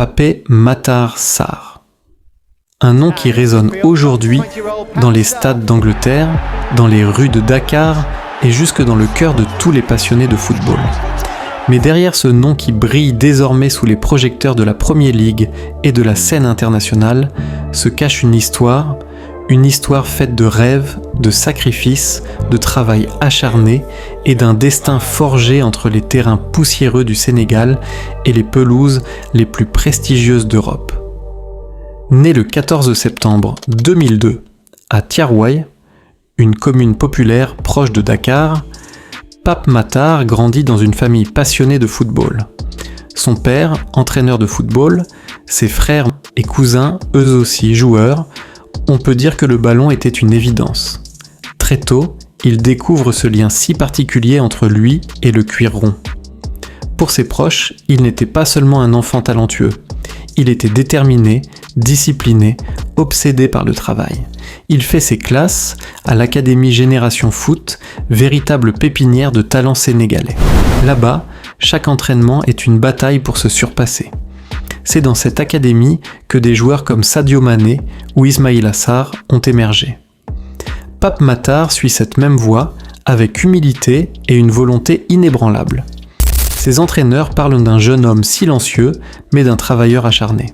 Papé Matar Sarr. Un nom qui résonne aujourd'hui dans les stades d'Angleterre, dans les rues de Dakar et jusque dans le cœur de tous les passionnés de football. Mais derrière ce nom qui brille désormais sous les projecteurs de la Premier League et de la scène internationale, se cache une histoire faite de rêves, de sacrifices, de travail acharné et d'un destin forgé entre les terrains poussiéreux du Sénégal et les pelouses les plus prestigieuses d'Europe. Né le 14 septembre 2002 à Thiaroye, une commune populaire proche de Dakar, Pape Matar grandit dans une famille passionnée de football. Son père, entraîneur de football, ses frères et cousins, eux aussi joueurs, on peut dire que le ballon était une évidence. Très tôt, il découvre ce lien si particulier entre lui et le cuir rond. Pour ses proches, il n'était pas seulement un enfant talentueux. Il était déterminé, discipliné, obsédé par le travail. Il fait ses classes à l'Académie Génération Foot, véritable pépinière de talents sénégalais. Là-bas, chaque entraînement est une bataille pour se surpasser. C'est dans cette académie que des joueurs comme Sadio Mané ou Ismaïla Sarr ont émergé. Pape Matar suit cette même voie avec humilité et une volonté inébranlable. Ses entraîneurs parlent d'un jeune homme silencieux, mais d'un travailleur acharné.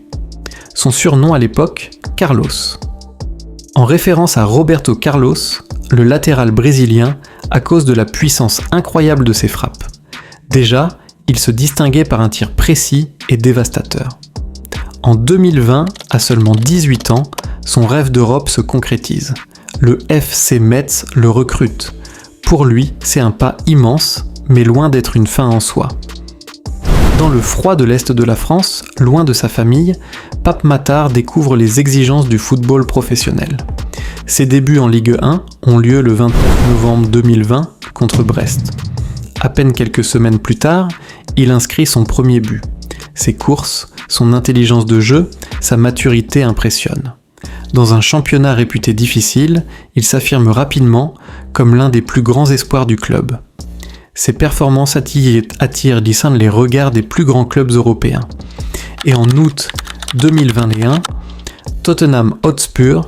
Son surnom à l'époque, Carlos. En référence à Roberto Carlos, le latéral brésilien, à cause de la puissance incroyable de ses frappes. Déjà, il se distinguait par un tir précis et dévastateur. En 2020, à seulement 18 ans, son rêve d'Europe se concrétise. Le FC Metz le recrute. Pour lui, c'est un pas immense, mais loin d'être une fin en soi. Dans le froid de l'Est de la France, loin de sa famille, Pape Matar découvre les exigences du football professionnel. Ses débuts en Ligue 1 ont lieu le 29 novembre 2020 contre Brest. À peine quelques semaines plus tard, il inscrit son premier but. Ses courses, son intelligence de jeu, sa maturité impressionnent. Dans un championnat réputé difficile, il s'affirme rapidement comme l'un des plus grands espoirs du club. Ses performances attirent les regards des plus grands clubs européens. Et en août 2021, Tottenham Hotspur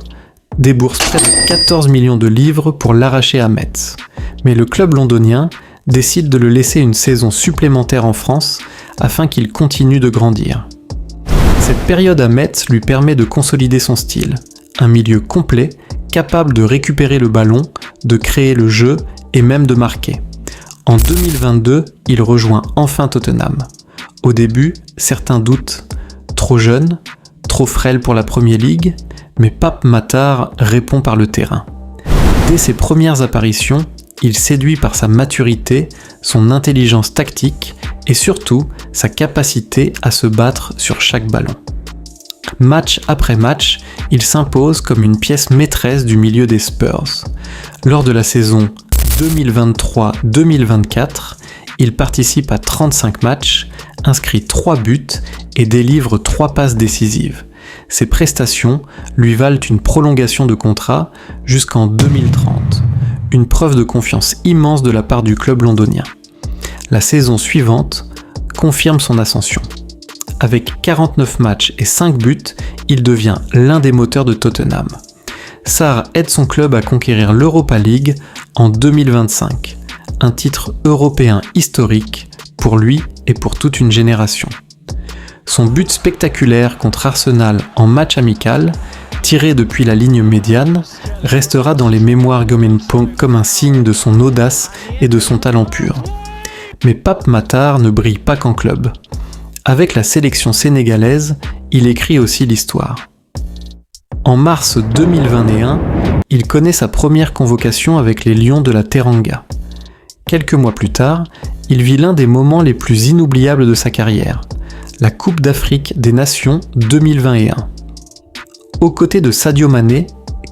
débourse près de 14 millions de livres pour l'arracher à Metz. Mais le club londonien décide de le laisser une saison supplémentaire en France afin qu'il continue de grandir. Cette période à Metz lui permet de consolider son style, un milieu complet, capable de récupérer le ballon, de créer le jeu et même de marquer. En 2022, il rejoint enfin Tottenham. Au début, certains doutent. Trop jeune, trop frêle pour la Premier League, mais Pape Matar répond par le terrain. Dès ses premières apparitions, il séduit par sa maturité, son intelligence tactique et surtout sa capacité à se battre sur chaque ballon. Match après match, il s'impose comme une pièce maîtresse du milieu des Spurs. Lors de la saison 2023-2024, il participe à 35 matchs, inscrit 3 buts et délivre 3 passes décisives. Ses prestations lui valent une prolongation de contrat jusqu'en 2030, une preuve de confiance immense de la part du club londonien. La saison suivante confirme son ascension. Avec 49 matchs et 5 buts, il devient l'un des moteurs de Tottenham. Sarr aide son club à conquérir l'Europa League en 2025, un titre européen historique pour lui et pour toute une génération. Son but spectaculaire contre Arsenal en match amical, tiré depuis la ligne médiane, restera dans les mémoires comme un signe de son audace et de son talent pur. Mais Pape Matar ne brille pas qu'en club. Avec la sélection sénégalaise, il écrit aussi l'histoire. En mars 2021, il connaît sa première convocation avec les Lions de la Teranga. Quelques mois plus tard, il vit l'un des moments les plus inoubliables de sa carrière, la Coupe d'Afrique des Nations 2021. Aux côtés de Sadio Mané,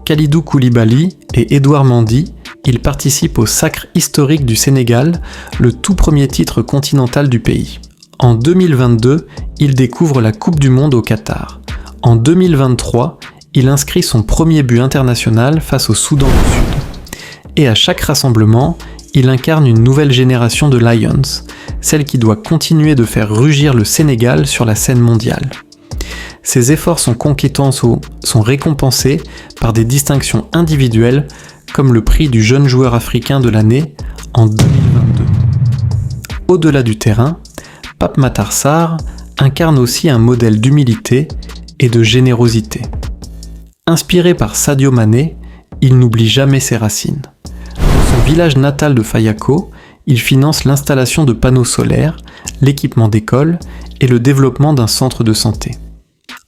Kalidou Koulibaly et Edouard Mendy, il participe au sacre historique du Sénégal, le tout premier titre continental du pays. En 2022, il découvre la Coupe du Monde au Qatar. En 2023, il inscrit son premier but international face au Soudan du Sud. Et à chaque rassemblement, il incarne une nouvelle génération de Lions, celle qui doit continuer de faire rugir le Sénégal sur la scène mondiale. Ses efforts sont récompensés par des distinctions individuelles comme le prix du jeune joueur africain de l'année en 2022. Au-delà du terrain, Pape Matar Sarr incarne aussi un modèle d'humilité et de générosité. Inspiré par Sadio Mané, il n'oublie jamais ses racines. Dans son village natal de Fayako, il finance l'installation de panneaux solaires, l'équipement d'écoles et le développement d'un centre de santé.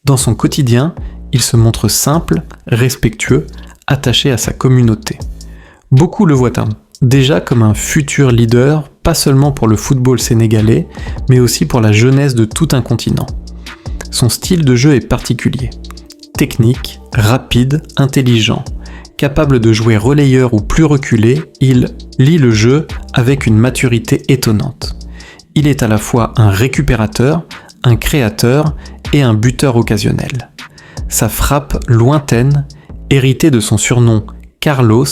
Dans son quotidien, il se montre simple, respectueux, attaché à sa communauté. Beaucoup le voient déjà comme un futur leader, pas seulement pour le football sénégalais, mais aussi pour la jeunesse de tout un continent. Son style de jeu est particulier. Technique, rapide, intelligent. Capable de jouer relayeur ou plus reculé, il lit le jeu avec une maturité étonnante. Il est à la fois un récupérateur, un créateur et un buteur occasionnel. Sa frappe lointaine, héritée de son surnom Carlos,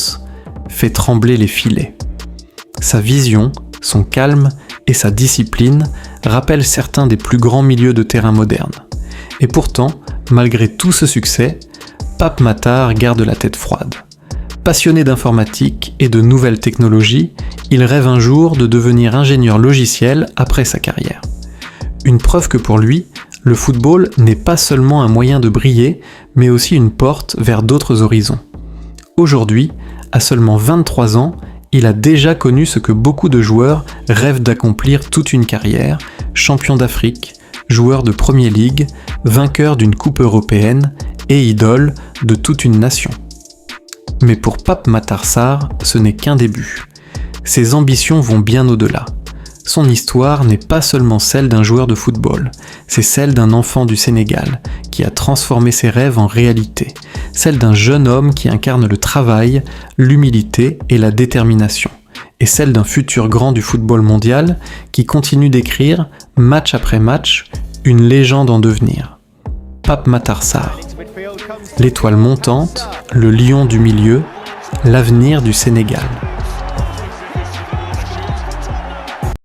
fait trembler les filets. Sa vision, son calme et sa discipline rappellent certains des plus grands milieux de terrain modernes. Et pourtant, malgré tout ce succès, Pape Matar garde la tête froide. Passionné d'informatique et de nouvelles technologies, il rêve un jour de devenir ingénieur logiciel après sa carrière. Une preuve que pour lui, le football n'est pas seulement un moyen de briller, mais aussi une porte vers d'autres horizons. Aujourd'hui, à seulement 23 ans, il a déjà connu ce que beaucoup de joueurs rêvent d'accomplir toute une carrière, champion d'Afrique, joueur de Premier League, vainqueur d'une coupe européenne et idole de toute une nation. Mais pour Pape Matar Sarr, ce n'est qu'un début. Ses ambitions vont bien au-delà. Son histoire n'est pas seulement celle d'un joueur de football, c'est celle d'un enfant du Sénégal qui a transformé ses rêves en réalité, celle d'un jeune homme qui incarne le travail, l'humilité et la détermination, et celle d'un futur grand du football mondial qui continue d'écrire, match après match, une légende en devenir. Pape Matar Sarr, l'étoile montante, le lion du milieu, l'avenir du Sénégal.